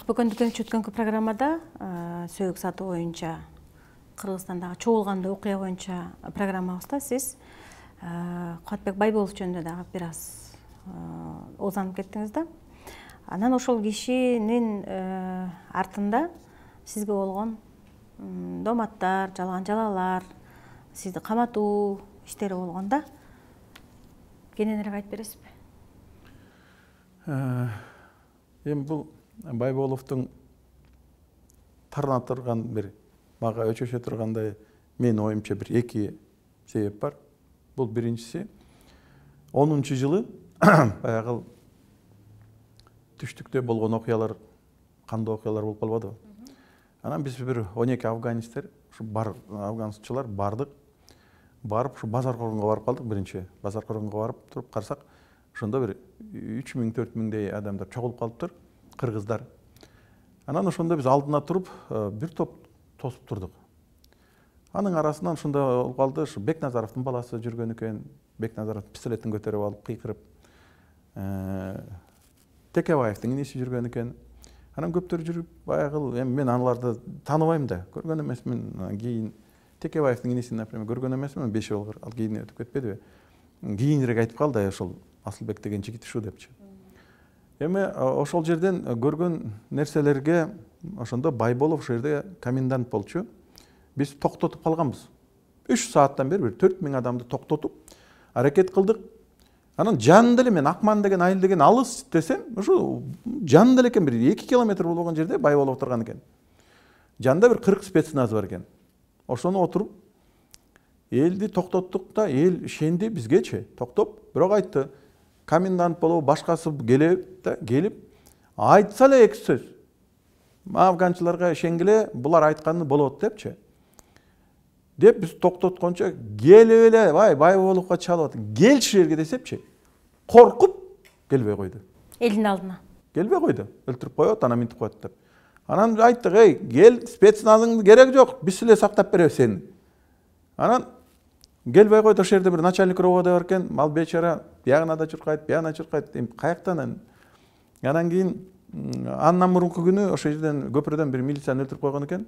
Бүгін өткөнкү программада сөйгүк саты боюнча Кыргызстандагы чогулгандуу окуя боюнча программабызда сиз Кубатбек Байболов жөнүндө дагы бир аз озанып кеттиңиз да. Анан ошол кишинин артында сизге болгон доматтар, жалган жалалар, сизди каматуу иштери болгон да. Кененирээк айтып бересизби? Эми бул Байболовдун тарына турган бир мага өчөшө тургандай менин оюмча бир эки себеп бар. Бул биринчиси 10-жылы баягы түштүктө болгон окуялар кандай окуялар болуп калбадыбы. Анан биз бир 12 афганецтер, ушу афганчылар бардык. Барып ушу базар коргонго барып калдык биринчи. Базар коргонго барып туруп карасак, ошондо бир 3000-4000дей адамдар чогулуп калыптыр, кыргыздар. Анан ошондо биз алдына туруп бир топ тосуп турдук. Анын арасынан ушунда болуп калды, ушу Бекназаровдун баласы жүргөн экен. Бекназаров пистолетин көтөрүп алып кыйкырып. Текебаевдин иниси жүргөн экен. Анан көптөр жүрүп, баягы эми мен аларды тааныбайм да, көргөн эмесмин. Кийин Текебаевдин инисин, например, көргөн эмесмин, 5 жыл ал кийин өтүп кетпедиби? Кийинирээк айтып калды, ошол Асылбек деген жигит ушу депчи. Эми ошол жерден көргөн нерселерге ошондо Байболов ошол жерде комендант болчу. Биз токтотуп калганбыз. 3 сааттан бери бир 4000 адамды токтотуп аракет кылдык. Анан жанында эле мен Акман деген айыл деген алыс десем, ушу жанында эле экен, бир 2 километр болгон жерде Байболов турган экен. Жанында бир 40 спецназ бар экен. Ошону отуруп элди токтоттук да, эл ишенди бизгечи. Токтоп, бирок айтты, комендант болобу башкасы келип айтса эле эки сөз. Афганчыларга ишенгиле, булар айтканы болот депчи. Деп биз токтоткончо келип эле, Байболовго чалып атат. Келчи жерге десепчи. Коркуп келбей койду. Элдин алдына. Келбей койду. Өлтүрүп коет, анан минтип коет деп. Анан айттык, кел, спецназың керек жок, биз эле сактап беребиз сени. Анан келбей койду, ошол жерде бир начальник ровода бар экен, ал бечара биягына да чуркайт, биягына чуркайт. Эми каяктан? Анан кийин андан мурунку күнү ошол жерден көпүрөдөн бир милицияны өлтүрүп койгон экен.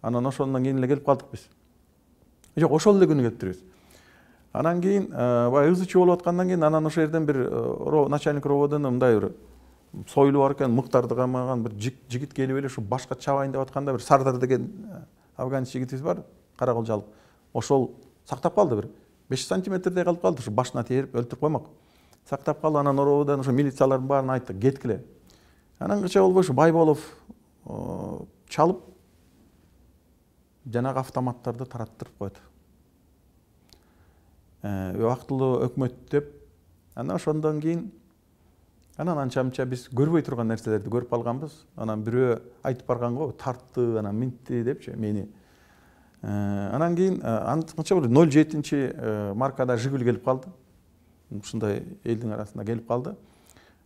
Анан ошондон кийин эле келип калдык биз. Жок, ошол эле күнү келиптирбиз. Анан кийин баягы ызычуу болуп аткандан кийин анан ошол жерден бир начальник роводон мындай бир сойлу бар экен, мыктарды камаган бир жигит келип эле ушу башка чабайын деп атканда бир Сардар деген афганец жигитибиз бар, кара кылжалык. Ошол сактап калды, бир 5 сантиметрдей калып калды, ушу башына терип өлтүрүп коймок. Сактап калды, анан роводан ушу милициялардын баарын айтты, кеткиле. Анан кыча болбой ушу Байболов чалып жанагы автоматтарды тараттырып коет. Убактылуу өкмөт деп. Анан ошондон кийин анан анча-мынча биз көрбөй турган нерселерди көрүп калганбыз. Анан бирөө айтып барган го, тартты, анан минтти депчи мени. Анан кийин анча бир 07 маркада Жигуль келип калды. Ушундай элдин арасында келип калды.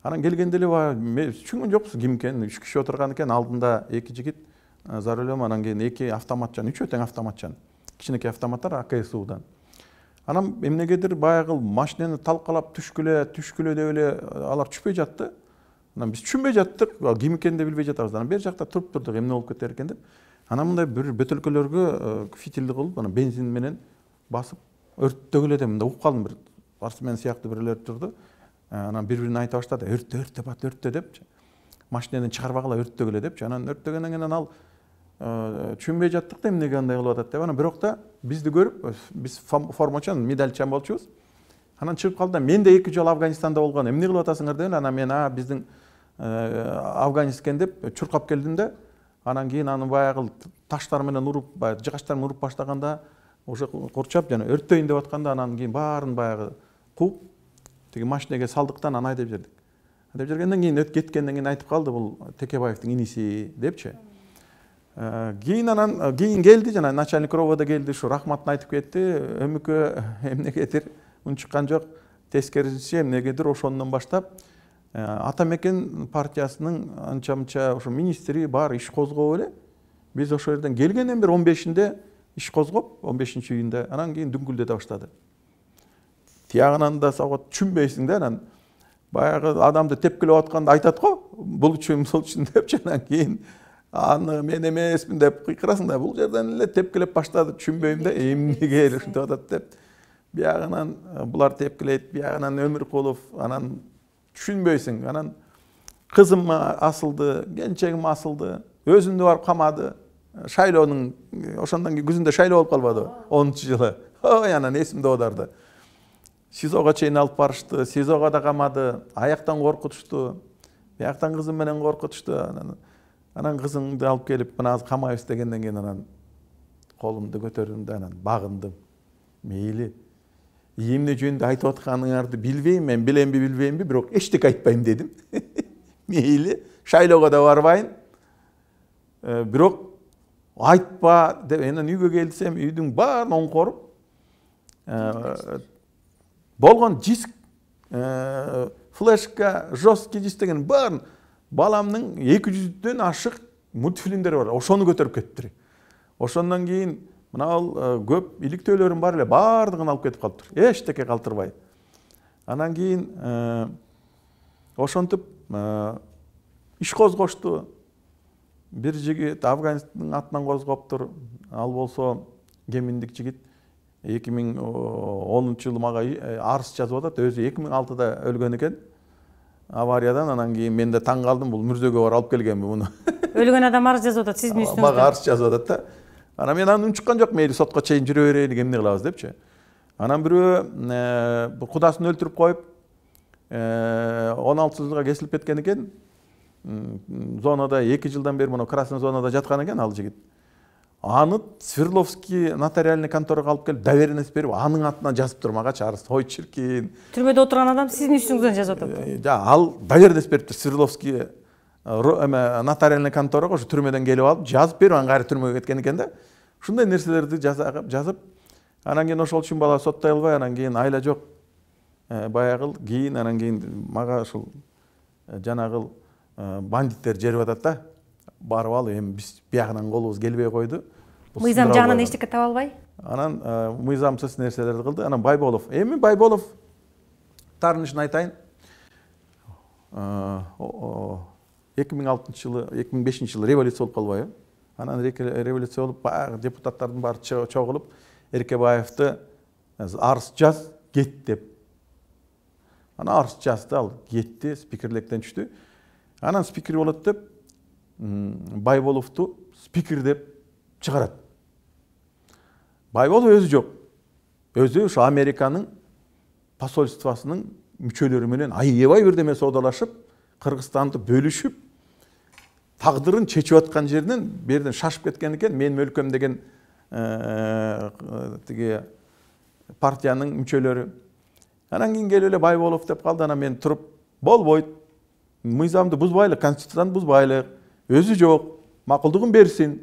Анан келгенде эле түшүнгөн жокпуз ким экенин. 3 киши отурган экен, алдында 2 жигит за рулем, анан кийин 2 автоматчан, 3 тең автоматчан. Кичинекей автоматтар АКСУдан. Анан эмнегедир баягы машинени талкалап түшкүлө деп эле алар түшпөй жатты. Анан биз түшүнбөй жаттык, ким экенин да билбей жатабыз. Анан бер жакта туруп турдук, эмне болуп кетер экен деп. Анан мындай бир бөтөлкөлөргө фитилди кылып, анан бензин менен басып өрттөгүлө деп мындай угуп калдым, бир спортсмен сыяктуу бирлер турду. Анан бири-бирине айта баштады, өрттө депчи. Машинеден чыгарбагыла өрттөгүлө депчи. Анан өрттөгөндөн кийин ал түшүнбөй жаттык да эмнеге андай кылып атат деп. Анан бирок да бизди көрүп, биз формачан, медальчан болчубуз. Анан чыгып калды да, мен да 2 жолу Афганистанда болгон, эмне кылып атасыңар деп. Анан мен биздин афганец экен деп чуркап келдим да. Анан кийин аны баягы таштар менен уруп, баягы жыгачтар менен уруп баштаганда, уже курчап жана өрттөйүн деп атканда, анан кийин баарын баягы кууп, тиги машинеге салдыктан анан айдап жүрдүк. Айдап жүргөндөн кийин кеткенден кийин айтып калды, бул Текебаевдин иниси депчи. Кийин келди, жана начальник ровода келди, ушу рахматын айтып кетти. Өмүкө эмнегедир унчуккан жок, тескерисинче эмнегедир ошондон баштап Атамекен партиясынын анча-мынча ушу министри бар, иш козгоп эле. Биз ошол жерден келгенден бир 15-inde иш козгоп, 15-июнда, анан кийин дүңгүлдөтө баштады. Тиягынан да сабат түшүнбөйсүң да, анан баягы адамды тепкилеп атканда айтат го, бул үчүн деп жанан кийин аны мен эмесмин деп кыйкырасың да бул жерден эле тепкилеп баштады, түшүнбөйм да эмнеге ушинтип атат деп. Биягынан булар тепкилейт, биягынан Өмүркулов, анан түшүнбөйсүң. Анан кызым асылды, келинчегим асылды, өзүмдү барып камады. Шайлоонун ошондон кийин күзүндө шайлоо болуп калбадыбы? 10-жылы. Ой, анан эсимде одарды. СИЗОго чейин алып барышты, СИЗОго да камады, аяктан коркутушту, бияктан кызым менен коркутушту. Анан кызыңды алып келип, мына азыр камайбыз дегенден кийин анан колумду көтөрдүм да анан багындым. Мейли. Эмне жөнүндө айтып атканыңарды билбейм, мен билемби, билбеймби, бирок эчтеке айтпайм дедим. Мейли, шайлоого да барбайын. Бирок айтпа деп, анан үйгө келсем, үйдүн баарын оңкоруп, болгон диск, флешка, жесткий диск деген баарын баламның 200-дөн ашык мультфильмдери бар. Ошону көтөрүп кетиптир. Ошондон кийин мына көп иликтөөлөрүм бар эле, баардыгын алып кетип калыптыр. Эчтеке калтырбай. Анан кийин ошентип иш козгошту. Бир жигит Афганистандын атынан козгоптур. Ал болсо Геминдик жигит 2010-жылы мага арыз жазып атат. Өзү 2006-да өлгөн экен. Авариядан, анан кийин мен да таң калдым, бул мүрзөгө барып алып келгенби муну. Өлгөн адам арыз жазып атат сиздин үстүңүздө. Мага арыз жазып атат да. Анан мен аны унчуккан жок, мейли сотко чейин жүрө берели, эмне кылабыз депчи. Анан бирөө кудасын өлтүрүп коюп, 16 жылга кесилип кеткен экен. Зонада 2 жылдан бери мына красный зонада жаткан экен ал жигит. Аны Свердловский нотариальный конторага алып келип, доверенность берип, анын атынан жазыптыр магачы арыз. Ой, чиркин. Түрмөдө отурган адам сиздин үстүңүздөн жазып атат. Ал доверенность бериптир Свердловский нотариальный конторага, ошо түрмөдөн келип алып, жазып берип, аны кайра түрмөгө кеткен экен да. Ушундай нерселерди жазып, анан кийин ошол үчүн бала соттой албай, анан кийин айла жок. Баягыл кийин, анан кийин мага ушул жанагыл бандиттер жерип атат да. Барып ал, эми биз биягынан колубуз келбей койду. Мыйзам жагынан эчтеке таба албай? Анан мыйзамсыз нерселерди кылды. Анан Байболов, эми Байболов тарынышын айтайын. 2006-жылы, 2005-жылы революция болуп калбайбы? Анан революция болуп, баягы депутаттардын баары чогулуп, Эркебаевди арыз жаз, кет деп. Анан арыз жазды, ал кетти, спикерликтен түштү. Анан спикер болот деп Байболовду спикер деп чыгарат. Байболов өзү жок. Өзү ушу Американын посольствосунун мүчөлөрү менен аябай бирдеме соодалашып, Кыргызстанды бөлүшүп, тагдырын чечип аткан жерден берден шашып кеткен экен. Менин өлкөм деген тиги партиянын мүчөлөрү. Анан кийин келип эле Байболов деп калды. Анан мен туруп, болбойт. Мыйзамды бузбайлык, конституцияны бузбайлык. Өзү жок, макулдугун берсин.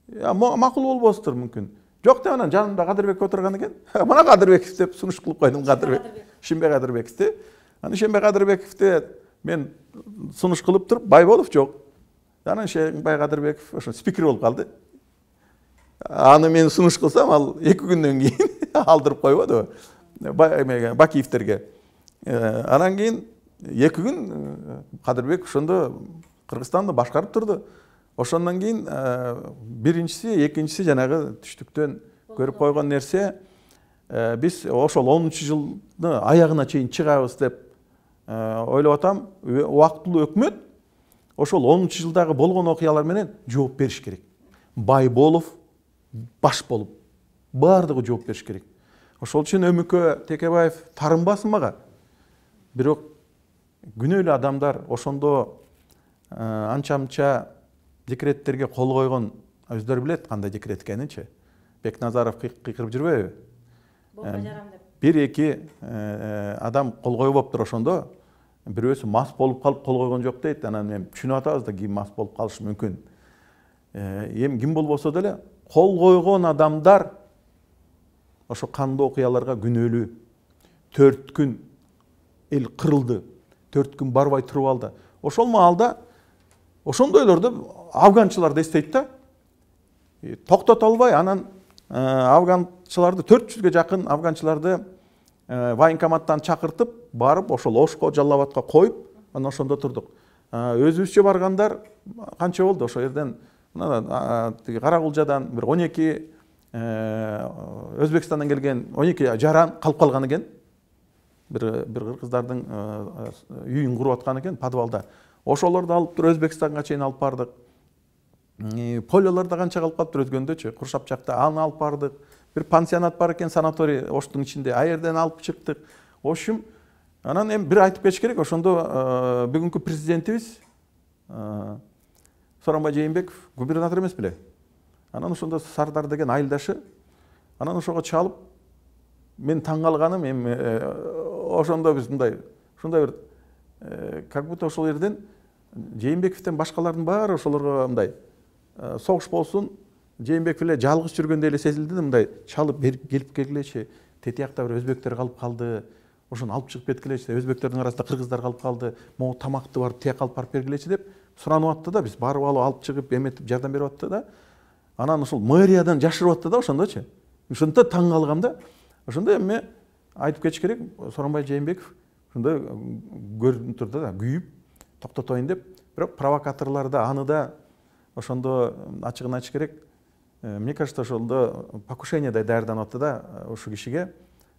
Макул болбостур мүмкүн. Жок деп анан жанымда Кадырбек отурган экен. Мына Кадырбеков деп сунуш кылып койдум, Кадырбек. Шимбек Кадырбековди. Аны Шимбек Кадырбековди мен сунуш кылып туруп, Байболов жок. Анан Шимбек Кадырбеков ошо спикер болуп калды. Аны мен сунуш кылсам, ал 2 күндөн кийин алдырып койбоду Бакиевтерге. Анан кийин 2 күн Кадырбек ошондо Кыргызстанды башкарып турду. Ошондон кийин биринчиси, экинчиси жанагы түштүктөн көрүп койгон нерсе, биз ошол 10-жылды аягына чейин чыгабыз деп ойлоп атам. Убактылуу өкмөт ошол 10-жылдагы болгон окуялар менен жооп бериш керек. Байболов баш болуп, баардыгы жооп бериш керек. Ошол үчүн Өмүкө Текебаев тарынбасын мага. Бирок күнөөлүү адамдар ошондо анча-мынча декреттерге кол койгон, өздөрү билет кандай декрет экенинчи. Бекназаров кыйкырып жүрбөйбү? Болбой жарам деп. 1-2 адам кол койбоптур ошондо. Бирөөсү мас болуп калып кол койгон жок дейт. Анан мен түшүнүп атабыз да, ким мас болуп калышы мүмкүн. Эми ким болбосо деле кол койгон адамдар ошо кандуу окуяларга күнөөлүү. 4 күн эл кырылды. 4 күн барбай туруп алды. Ошол маалда ошондойлорду афганчылар да эстейт да. Токтото албай, анан афганчыларды 400-ге жакын афганчыларды военкоматтан чакыртып, барып ошол Ошко, Жалал Абадка коюп, анан ошондо турдук. өзүбүзчө баргандар канча болду ошол жерден Каракулжадан бир 12 Өзбекстандан келген 12 жаран калып калган экен. Бир кыргыздардын үйүн куруп аткан экен подвалда. Ошолорду алып туруп Өзбекстанга чейин алып бардык. Поляларда канча калып калыптыр өзгөндөчү, Куршапчакта аны алып бардык. Бир пансионат бар экен, санаторий Оштун ичинде. А жерден алып чыктык. Ошум анан эми бир айтып кетиш керек. Ошондо бүгүнкү президентибиз Сооронбай Жээнбеков губернатор эмес беле? Анан ошондо Сардар деген айылдашы. Анан ошого чалып, мен таң калганым эми ошондо биз мындай бир как будто ошол жерден Жээнбековден башкалардын баары ошолорго мындай согуш болсун, Жээнбеков эле жалгыз жүргөндөй эле сезилди да, мындай чалып келип келгилечи, тетиякта бир өзбектер калып калды. Ошону алып чыгып кеткилечи, өзбектердин арасында кыргыздар калып калды. Могу тамакты бар, тияк алып барып бергилечи деп суранып атты да, биз барып алып чыгып эметип жардам берип атты да. Анан ошол мэриядан жашырып атты да ошондочу. Ошондо таң калгам да. Ошондо эми айтып кетиш керек, Сооронбай Жээнбеков ошондой көрүнүп турду да, күйүп токтотоюн деп. Бирок провокаторлорду аны да ошондо ачыгын айтыш керек. Мне кажется, ошондо покушение даярданып атты да ошол кишиге.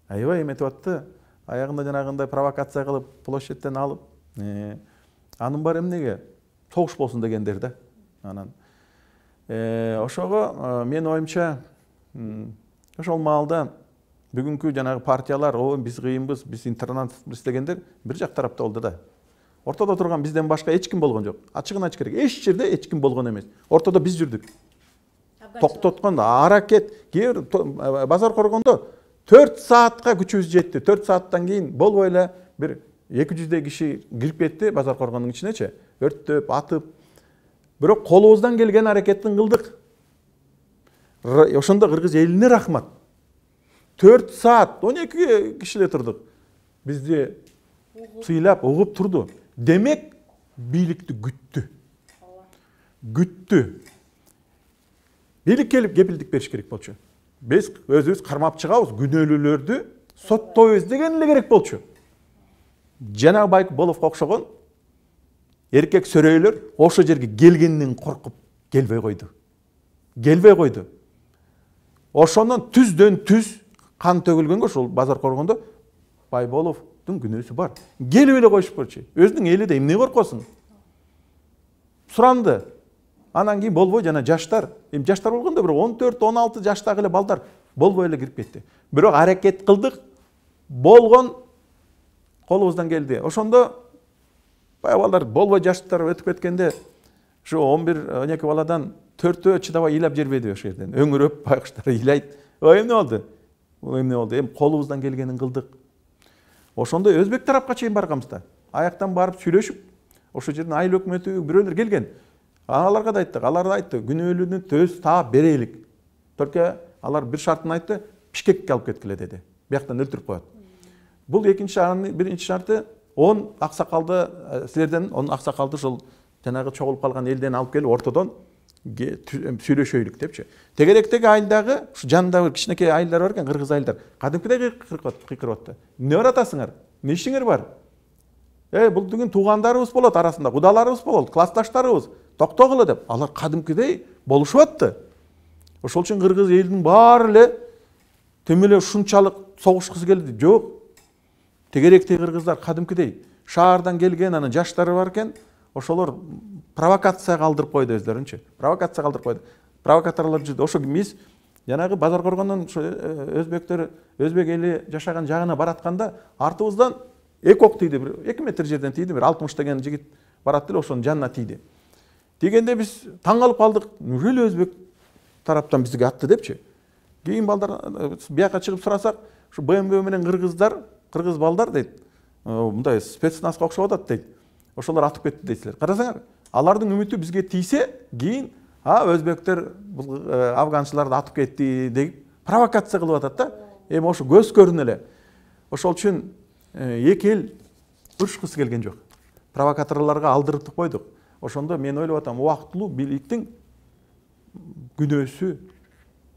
Аябай эметип атты. Аягында жанагындай провокация кылып, площадьтен алып, анын баары эмнеге согуш болсун дегендер да. Анан ошого менин оюмча ошол маалда бүгүнкү жанагы партиялар, биз кыйынбыз, биз интернатпыз дегендер бир жак тарапта болду да. Ортодо турган бизден башка эч ким болгон жок. Ачыгын айтыш керек. Эч жерде эч ким болгон эмес. Ортодо биз жүрдүк. Токтоткон аракет, базар коргондо 4 саатка күчүбүз жетти. 4 сааттан кийин болбой эле бир 200 киши кирип кетти базар коргондун ичинечи. Өрттөп, атып. Бирок колубуздан келген аракеттин кылдык. Ошондо кыргыз элине рахмат. 4 саат 12 кишиле турдук. Бизди сыйлап, угуп турду. Демек, бийликти күттү. Бийлик келип кепилдик бериш керек болчу. Биз өзүбүз кармап чыгабыз, күнөөлүүлөрдү соттойбуз деген эле керек болчу. Жана Байкуловго окшогон эркек сөрөйлөр ошол жерге келгенден коркуп келбей койду. Ошондон түздөн түз кан төгүлгөнгө ошол базар коргондо Байболовдун күнөөсү бар. Келип эле коюшпочу. Өзүнүн элиде эмне коркосуң? Суранды. Анан кийин болбой жана жаштар болгондо бир 14-16 жаштагы эле балдар болбой эле кирип кетти. Бирок аракет кылдык. Болгон колубуздан келди. Ошондо балдар болбой жаштар өтүп кеткенде ушу 11-12 баладан 4-өө чыдабай ыйлап жербеди ошол жерден. Өңүрөп байкуштар ыйлайт. Эмне болду? Эми колубуздан келгенин кылдык. Ошондо өзбек тарапка чейин барганбыз да. Аяктан барып сүйлөшүп, ошол жердин айыл өкмөтү бирөөлөр келген. Аларга да айттык, алар да айтты, күнөөлүүнү төз таап берелик. Только алар бир шартын айтты, Бишкекке алып кеткиле деди. Бияктан өлтүрүп коет. Бул экинчи шартын, биринчи шарты 10 аксакалды силерден 10 аксакалды ошол жанагы чогулуп калган элден алып келип ортодон сүйлөшөйлүк депчи. Тегеректеги айылдагы ушу жанында кичинекей айылдар бар экен, кыргыз айылдар. Кадимкидей кыйкырып атты. Эмне бар атасыңар? Эмне ишиңер бар? Бул деген туугандарыбыз болот арасында, кудаларыбыз болот, классташтарыбыз. Токтогула деп. Алар кадимкидей болушуп атты. Ошол үчүн кыргыз элинин баары эле темеле ушунчалык согушкысы келди. Жок. Тегеректеги кыргыздар кадимкидей шаардан келген анан жаштары бар экен. Ошолор провокация калтырып койду өздөрүнчө. Провокация калтырып койду. Провокаторлор жүрдү. Ошо биз жанагы базар коргондон өзбек эли жашаган жагына баратканда артыбыздан эки ок тийди, 2 метр жерден тийди, бир 60 деген жигит барат эле ошонун жанына тийди. Дегенде биз таң калып калдык. Неужели өзбек тараптан бизге атты депчи. Кийин балдар бияка чыгып сурасак, ушу БМВ менен кыргыз балдар дейт. Мындай спецназга окшоп атат дейт. Ошолор атып кетти дейсиздер. Карасаңар, алардын үмүтү бизге тийсе, кийин өзбектер афганчыларды атып кетти деп провокация кылып атат да. Эми ошо көз көрүнө эле. Ошол үчүн эки эл урушкысы келген жок. Провокаторлорго алдыртып койдук. Ошондо мен ойлоп атам, убактылуу бийликтин күнөөсү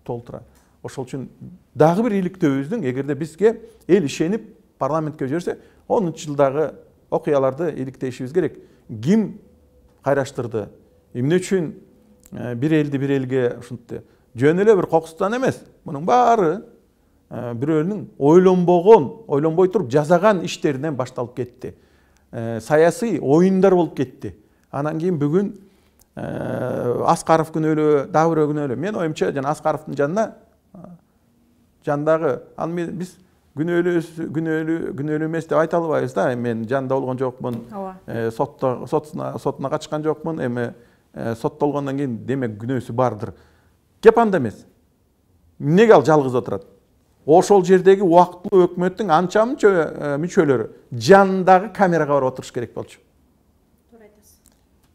толтура. Ошол үчүн дагы бир иликтөөбүздүн, эгерде бизге эл ишенип парламентке жиберсе, 10-жылдагы окуяларды иликтешибиз керек. ким кайраштырды? Эмне үчүн бир элди бир элге ушинтти? Жөн эле бир кокустан эмес. Мунун баары бирөөнүн ойлонбой туруп жасаган иштеринен башталып кетти. Саясий оюндар болуп кетти. Анан кийин бүгүн Аскаров күнөөлүү, дагы бирөө күнөөлүү. Мен оюмча жана Аскаровдун жандагы биз күнөөлүү эмес деп айта албайбыз да. Мен жанында болгон жокмун. Сотуна качкан жокмун. Эми соттолгондон кийин демек күнөөсү бардыр. Кеп анда эмес. Эмнеге ал жалгыз отурат? Ошол жердеги убактылуу өкмөттүн анча мынча мүчөлөрү жанындагы камерага барып отуруш керек болчу.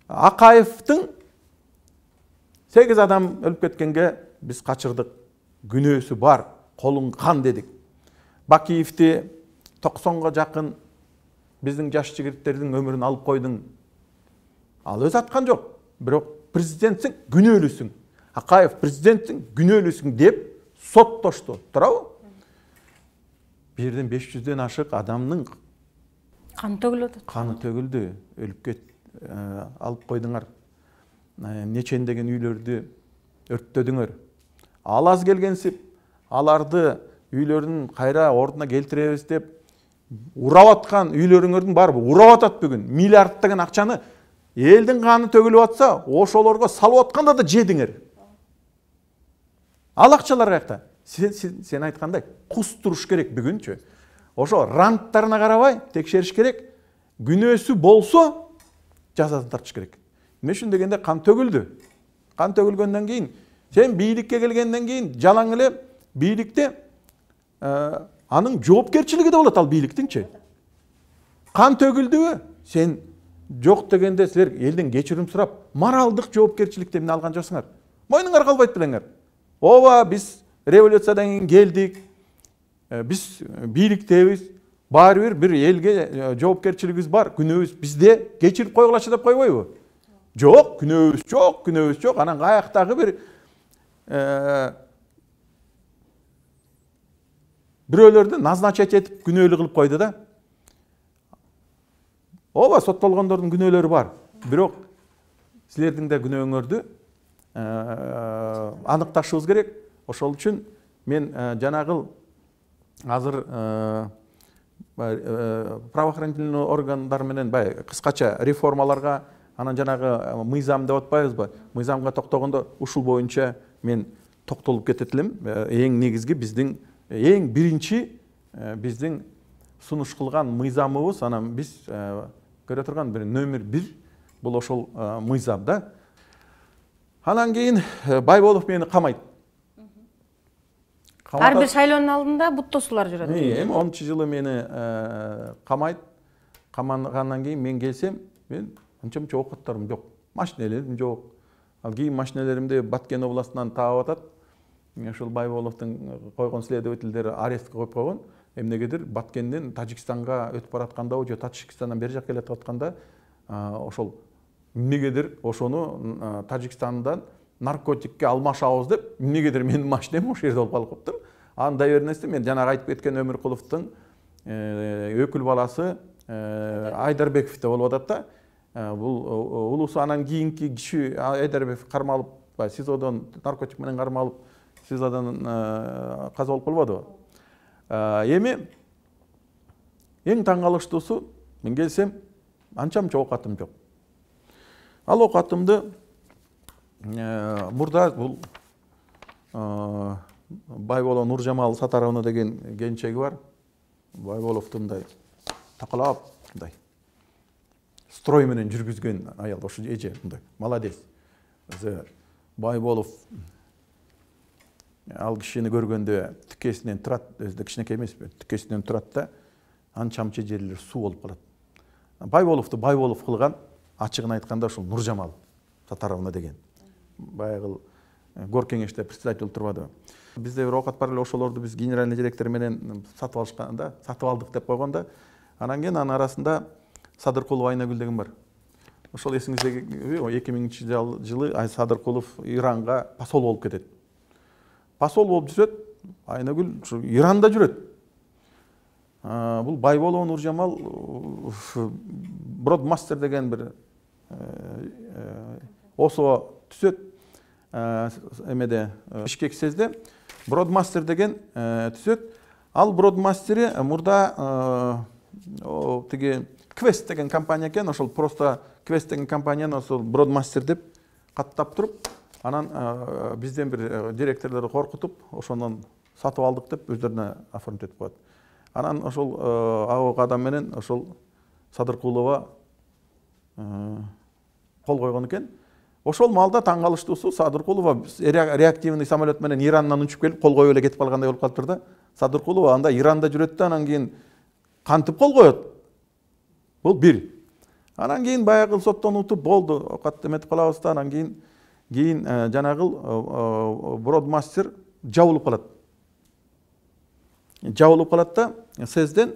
Акаевдин 8 адам өлүп кеткенге биз качырдык. Күнөөсү бар, колун кан дедик. Бакиевди 90га жакын биздин жаш жигиттердин өмүрүн алып койдуң. Ал өз аткан жок. Бирок президентсиң, күнөөлүүсүң. Акаев президенттин күнөөлүүсүң деп соттошту. Туурабы? Бирден 500ден ашык адамдын каны төгүлөт. Каны төгүлдү, өлүп кет, алып койдуңар. Нечендеген үйлөрдү өрттөдүңөр. Ал аз келгенсип, аларды үйлөрүн кайра ордуна келтиребиз деп урап аткан үйлөрүңөрдүн барбы? Урап атат бүгүн. Миллиарддаган акчаны элдин каны төгүлүп атса, ошолорго салып атканда да жедиңер. Ал акчалар каякта? Сен айткандай кустуруш керек бүгүнчү. Ошо ранттарына карабай текшериш керек. Күнөөсү болсо жазасын тартыш керек. Эмне үчүн дегенде кан төгүлдү. Кан төгүлгөндөн кийин сен бийликке келгенден кийин жалаң эле бийликте анын жоопкерчилиги да болот, ал бийликтинчи. Кан төгүлдүбү? Сен жок дегенде силер элден кечирим сурап, моралдык жоопкерчиликти эмне алган жоксуңар? Мойнуңар калбайт белеңер. Ооба, биз революциядан кийин келдик. Биз бийликтебиз. Баары бир элге жоопкерчилигибиз бар, күнөөбүз бизде, кечирип койгулачы деп койбойбу? Жок, күнөөбүз жок. Анан каяктагы бир бирөөлөрдү назначать этип күнөөлүү кылып койду да. Ооба, соттолгондордун күнөөлөрү бар. Бирок силердин да күнөөңөрдү аныкташыбыз керек. Ошол үчүн мен жанагыл азыр правоохранительный органдар менен кыскача реформаларга, анан жанагы мыйзам деп атпайбызбы? Мыйзамга токтогондо ушул боюнча мен токтолуп кетет элем. Эң негизги биздин эң биринчи биздин сунуш кылган мыйзамыбыз, анан биз көрө турган бир номер 1 бул ошол мыйзам да. Анан кийин Байболов мени камайт. Ар бир шайлоонун алдында буттосулар жүрөт. Эми 10-жылы мени камайт. Камагандан кийин мен келсем, мен анча-мынча оокаттарым жок. Машинелерим жок. Ал кийин машинелеримди Баткен областынан таап атат. Ошол Байболовдун койгон следовательдери арестке коюп койгон. Эмнегедир Баткенден Тажикстанга өтүп баратканда, же Тажикстандан бери жакка келип атканда, ошол эмнегедир ошону Тажикстандан наркотикке алмашабыз деп, эмнегедир менин машинем ошол жерде болуп калып калыптыр. Андай бернесте мен жанагы айтып кеткен Өмүркуловдун өкүл баласы Айдарбеков деп болуп атат да. Бул улусу анан кийинки киши Айдарбеков кармалып, СИЗОдон наркотик менен кармалып, СИЗОдон каза болуп калбадыбы? Эми эң таң калыштуусу, мен келсем анча-мынча оокатым жок. Ал оокатымды мурда бул Байболов Нуржамал Сатаровна деген кенчеги бар. Байболовду мындай такалап, мындай строй менен жүргүзгөн аял, ошо эже мындай молодец. Байболов ал кишини көргөндө тикесинен турат, өзү кичинекей эмес, тикесинен турат да, анча-мынча жерлер суу болуп калат. Байболовду Байболов кылган, ачыгын айтканда ушул Нуржамал Сатаровна деген. Баягыл гор кеңеште председатель турбадыбы? Бизде бир оокат бар эле, ошолорду биз генеральный директор менен сатып алышканда, сатып алдык деп койгондо, анан кийин анын арасында Садыркулов Айнагүл деген бар. Ошол эсиңиздеги 2000-жылы Садыркулов Иранга посол болуп кетет. Посол болуп жүрөт, Айнагүл Иранда жүрөт. Бул Байболов Нуржамал Бродмастер деген бир осо түсөт эмеде Бишкек сезде Бродмастер деген түсөт. Ал Бродмастери мурда тиги Quest деген компания экен, ошол просто Quest деген компанияны ошол Бродмастер деп каттап туруп, анан бизден бир директорлорду коркутуп, ошондон сатып алдык деп өздөрүнө оформить этип коет. Анан ошол агы адам менен ошол Садыркулова кол койгон экен. Ошол маалда таң калыштуусу Садыркулова реактивный самолет менен Ирандан учуп келип кол коюп эле кетип калгандай болуп калыптыр да. Садыркулова анда Иранда жүрөт да, анан кийин кантип кол коет? Бул бир. Анан кийин баягы соттон утуп болду, окат эметип калабыз да, анан кийин жанагыл Бродмастер жабылып калат. Жабылып калат да, сезден.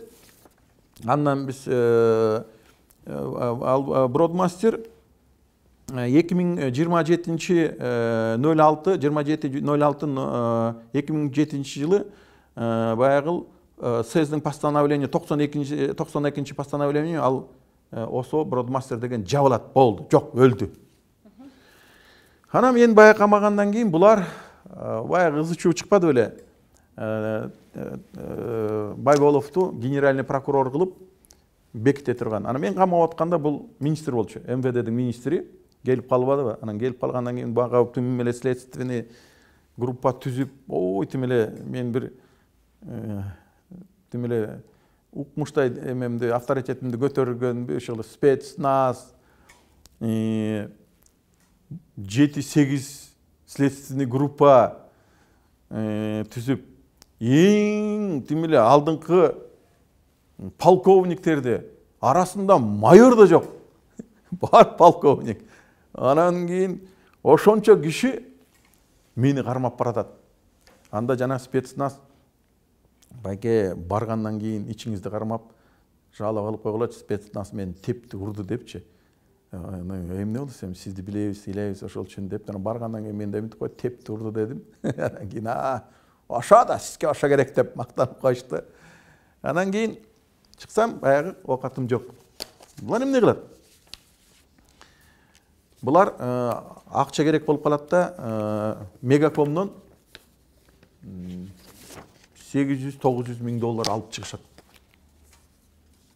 Андан биз Бродмастер 2027 жылы баягыл сездин постановление 92 постановление ал осо Бродмастер деген жабылат, болду, жок, өлдү. Анан мен баягы камагандан кийин булар баягы ызы-чуу чыкпады беле. Байболовду генеральный прокурор кылып беките турган. Анан мен камап атканда бул министр болчу, МВДдин министри келип калбадыбы? Анан келип калгандан кийин бага тим эле следственный группа түзүп, ой тим эле мен бир тим эле укмуштай эмемди, авторитетимди көтөргөн ошол спецназ 7-8 следственный группа түзүп, эң тим эле алдыңкы полковниктерди арасында майор да жок. Бар полковник. Анан кийин ошончо киши мени кармап баратат. Анда жана спецназ байке баргандан кийин ичиңизди кармап жалап алып койгулачы, спецназ мени тепти, урду депчи. Эмне болду, сен сизди билебиз, ыйлайбыз ошол үчүн деп, баргандан кийин мен демитип коюп тепти, урду дедим. Анан кийин ошо да сизге ошо керек деп мактанып коюшту. Анан кийин чыксам баягы оокатым жок. Булар эмне кылат? Булар акча керек болуп калат да, Мегакомдон 800-900 миң доллар алып чыгышат.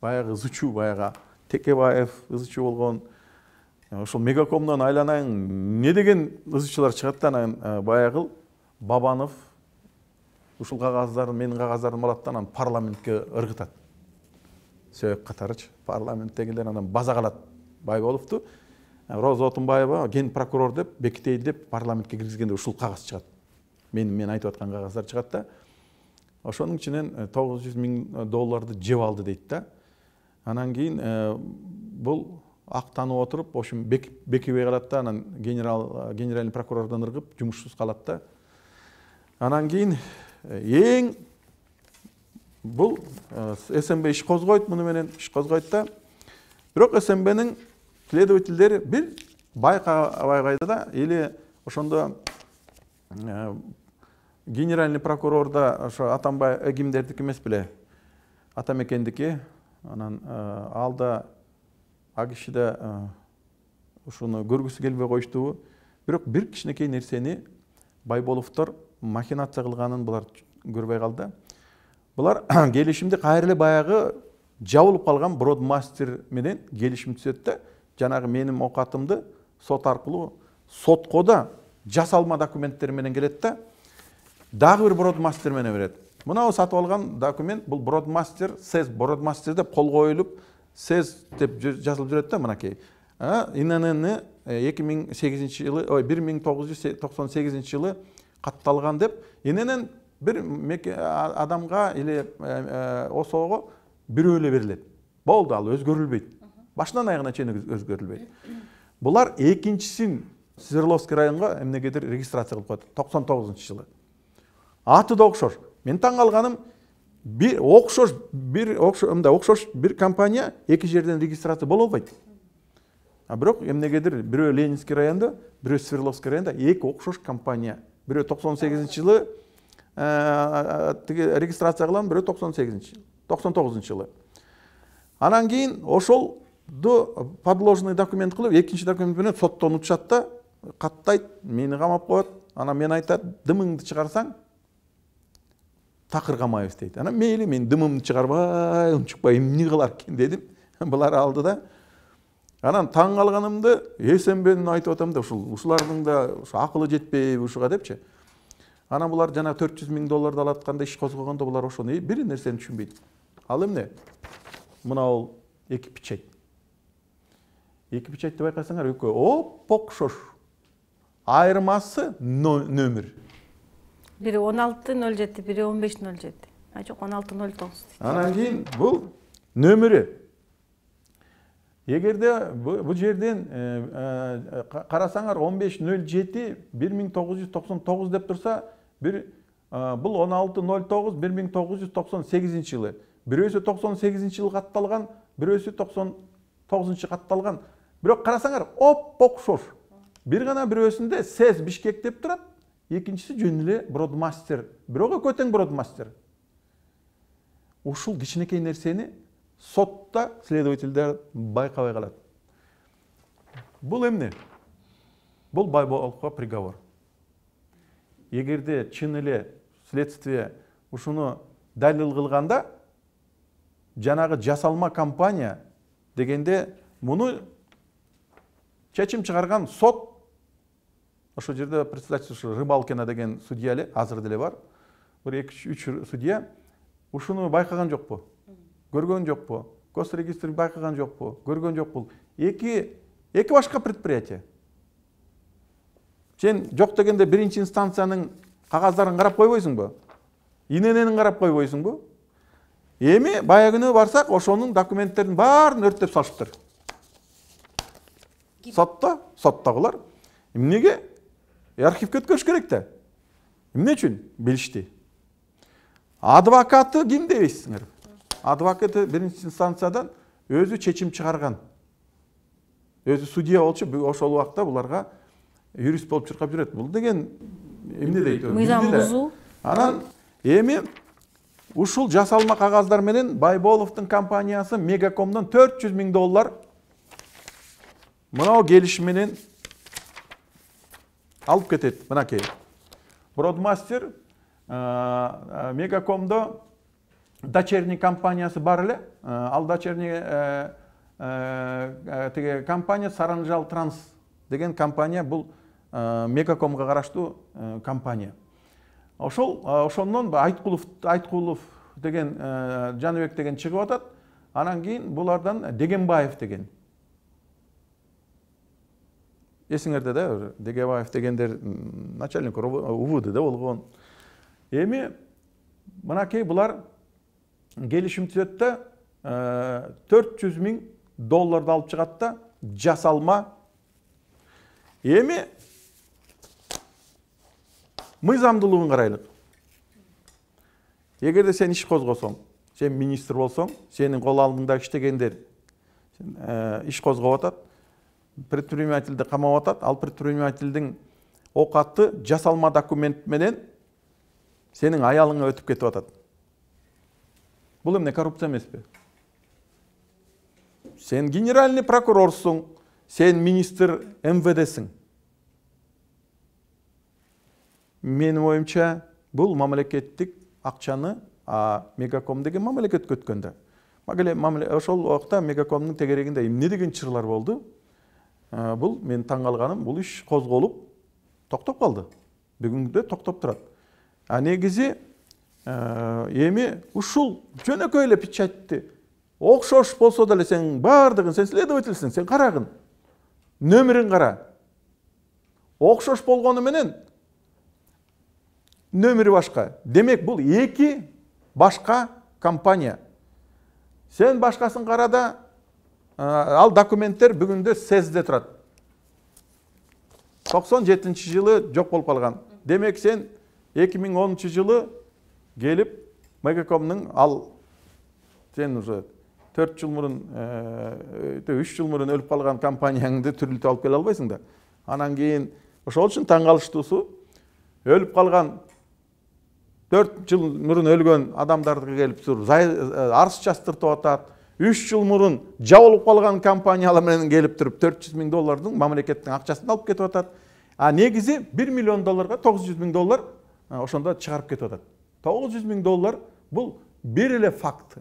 Баягы ызы-чуу, баягы Текебаев ызы-чуу болгон. Ошол Мегакомдон айланайын не деген ызычылар чыгат да, анан баягы Бабанов ушул кагаздарын, менин кагаздарымды алат да, анан парламентке ыргытат. Сөйөк катарычы, парламенттегилер анан база калат Байболовду. Роза Отунбаева ген прокурор деп, бекитейли деп парламентке киргизгенде ушул кагаз чыгат. Мен айтып аткан кагаздар чыгат да. Ошонун ичинен 900 миң долларды жеп алды дейт да. Анан кийин бул актанып отуруп, ошо бекибей калат да, анан генеральный прокурордон ыргып, жумушсуз калат да. Анан кийин эң бул СМБ иш козгойт, муну менен иш козгойт да. Бирок СМБнин следовательдери бир байкабай кайда да, или ошондо генеральный прокурорда ошо Атамбай Эгимдердики эмес беле, Атамекендики. Анан алда агишиде ушуну көргүсү келбей коюштубу. Бирок бир кичинекей нерсени Байболовдор махинация кылганын булар көрбөй калды. Булар келишимди кайра эле баягы жабылып калган Бродмастер менен келишим түзөт да, жанагы менин оокатымды сот аркылуу сотко да жасалма документтер менен келет да, дагы бир Бродмастер менен берет. Мына сатып алган документ бул Бродмастер, СЭЗ Бродмастер деп кол коюлуп, СЭЗ деп жазылып жүрөт да, мынакей. ИНН 2008 жылы, 1998 жылы катталган деп, ИНН бир адамга или ОСОго бирөө эле берилет. Болду, ал өзгөрүлбөйт. Башынан аягына чейин өзгөрүлбөйт. Булар экинчисин Свердловский районго эмнегедир регистрация кылып койду 99 жылы. Аты да окшош. Мен таң калганым, бир окшош бир компания эки жерден регистрация боло албайт. Бирок эмнегедир бирөө Ленинский районда, бирөө Свердловский районда эки окшош компания. Бирөө 98 жылы регистрация кылган, бирөө 99 жылы. Анан кийин ошол подложный документ кылып, экинчи документ менен соттон учат да, каттайт, мени камап коет. Анан мен айтат, дымыңды чыгарсаң такыр камайбыз дейт. Анан мейли, мен дымымды чыгарбай, унчукпай эмне кылар экен дедим. Булар алды да. Анан таң калганымды эсенбедин айтып атам да, ушулардын да акылы жетпейби ушуга депчи. Анан булар жана $400,000 алып атканда иш козгогондо булар ошону бир нерсени түшүнбөйт. Ал эмне? Мына ол эки печать. Эки печатьты байкасаңар экөө оп-окшош. Айырмасы нөмір. Бири 1607, бири 1507. Жок, 1609. Анан кийин бул нөмірі. Эгерде бул жерден карасаңар 1507 1999 деп турса, бул 1609 1998 жылы. Бирөөсү 98 жылы катталган, бирөөсү 99 катталган. Бирок карасаңар оп-окшош. Бир гана бирөөсүндө СЭС Бишкек деп турат, экинчиси жөн эле Бродмастер. Бирөөгө көтең Бродмастер. Ушул кичинекей нерсени сотта следовательдер байкабай калат. Бул эмне? Бул Байболовго приговор. Эгерде чын эле следствие ушуну далил кылганда, жанагы жасалма компания дегенде муну чечим чыгарган сот, ошо жерде председатель Рыбалкина деген судья эле, азыр деле бар. Бир 2-3 судья ушуну байкаган жокпу? Көргөн жокпу? Госрегистр байкаган жокпу? Көргөн жокпу? Эки башка предприятие. Сен жок дегенде биринчи инстанциянын кагаздарын карап койбойсуңбу? Инененин карап койбойсуңбу? Эми баягы барсак, ошонун документтерин баарын өрттөп салышыптыр. Соттагылар эмнеге? Архивге өткөрүш керек да. Эмне үчүн? Билишти. Адвокаты ким дейсиңер? Адвокаты биринчи инстанциядан өзү чечим чыгарган. Өзү судья болчу, ошол убакта буларга юрист болуп чуркап жүрөт. Бул деген эмне дейт? Мыйзам бузуу. Анан эми ушул жасалма кагаздар менен Байболовдун компаниясы Мегакомдон $400,000 мынау келишим менен алып кетет. Мынакей. Бродмастер Мегакомдо дочерний компаниясы бар эле. Ал дочерний теге компания Саранжал Транс деген компания, бул Мегакомго караштуу компания. Ошондон Айткулов деген Жаныбек деген чыгып атат. Анан кийин булардан Дегенбаев деген. Эсиңерде да, Дегенбаев дегендер начальник УВД да болгон. Эми мынакей булар келишим түзөт да, $400,000 алып чыгат да, жасалма. Эми мыйзамдуулугун карайлык. Эгерде сен иш козгосоң, сен министр болсоң, сенин кол алдыңда иштегендер иш козгоп атат, предпринимательди камап атат, ал предпринимательдин окаты жасалма документ менен сенин аялыңа өтүп кетип атат. Бул эмне, коррупция эмеспи? Сен генеральный прокурорсуң, сен министр МВДсиң. Менин оюмча, бул мамлекеттик акчаны Мегаком деген мамлекетке өткөндө. Ошол убакта Мегакомдун тегерегинде эмне деген чырлар болду? Бул мен таң калганым, бул иш козголуп токтоп калды. Бүгүнгүдө токтоп турат. Негизи эми ушул жөнөкөй эле печатьти окшош болсо деле сен бардыгын, сен следовательсиң, сен карагын. Нөмүрүн кара. Окшош болгону менен нөмірі башка. Демек, бұл эки башка компания. Сен башкасын карада, ал документтер бүгүндө СЭСде турат. 97 жылы жок болуп калган. Демек, сен 2010 жылы келип Мегакомдун сен уже 4 жыл мурун, 3 жыл мурун өлүп калган компанияңды түрүлтүп алып келе албайсың да. Анан кийин ошол үчүн таң калыштуусу, өлүп калган 4 жыл мурун өлгөн адамдарды келип арыз жаздыртып атат, 3 жыл мурун жабылып калган компаниялар менен келип туруп $400,000 мамлекеттин акчасын алып кетип атат. А негизи $1 миллион $900,000 ошондо чыгарып кетип атат. $900,000 бул бир эле факт.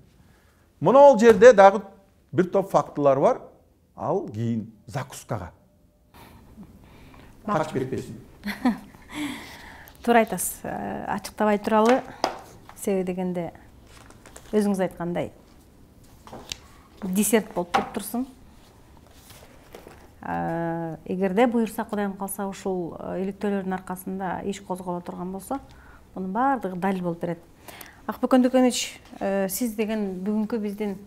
Мына жерде дагы бир топ фактылар бар. Ал кийин закускага качып кетпесин. Туура айтасыз. Ачыктабай туралы себеби дегенде өзүңүз айткандай десерт болуп туруп турсун. Эгерде буюрса Кудайым калса ушул иликтөөлөрдүн аркасында иш козголо турган болсо, мунун баардыгы далил болуп берет. Акбөкөн Дүкенович, сиз деген бүгүнкү биздин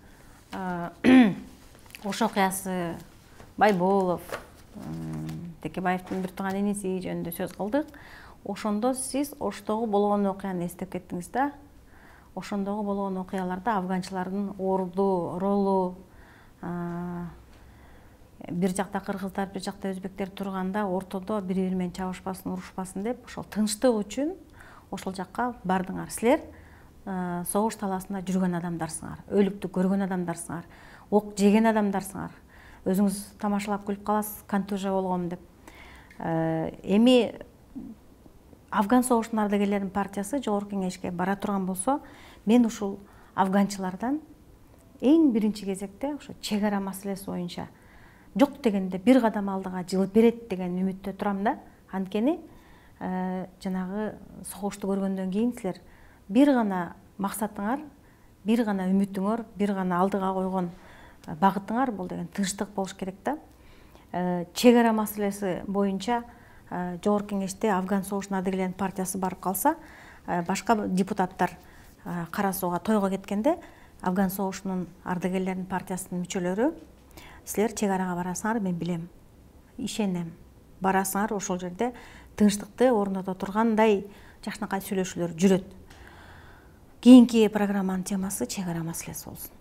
Ош окуясы, Байболов, Текебаевдин бир тууган иниси жөнүндө сөз кылдык. Ошондо сиз Оштогу болгон окуяны эстеп кеттиңиз да. Ошондогу болгон окуяларда афганчылардын орду, ролу, бир жакта кыргыздар, бир жакта өзбектер турганда ортодо бири-бири менен чабышпасын, урушпасын деп, ошол тынчтык үчүн ошол жакка бардыңар. Силер согуш талаасында жүргөн адамдарсыңар, өлүктү көргөн адамдарсыңар, ок жеген адамдарсыңар. Өзүңүз тамашалап күлүп каласыз, контужия болгом деп. Эми Афган согушунун ардагерлеринин партиясы Жогорку Кеңешке бара турган болсо, мен ушул афганчылардан эң биринчи кезекте ошо чек ара маселеси боюнча жок дегенде бир кадам алдыга жылып берет деген үмүттө турам да. Анткени жанагы согушту көргөндөн кийин силер бир гана максатыңар, бир гана үмүтүңөр, бир гана алдыга койгон багытыңар бул деген тынчтык болуш керек да. Чек ара маселеси боюнча Жогорку Кеңеште Афган согушунун ардагерлеринин партиясы барып калса, башка депутаттар кара сууга тойго кеткенде Афган согушунун ардагерлеринин партиясынын мүчөлөрү силер чек арага барасыңар, мен билем, ишенем. Барасыңар, ошол жерде тынчтыкты орното тургандай жакшынакай сүйлөшүүлөр жүрөт. Кийинки программанын темасы чек ара маселеси болсун.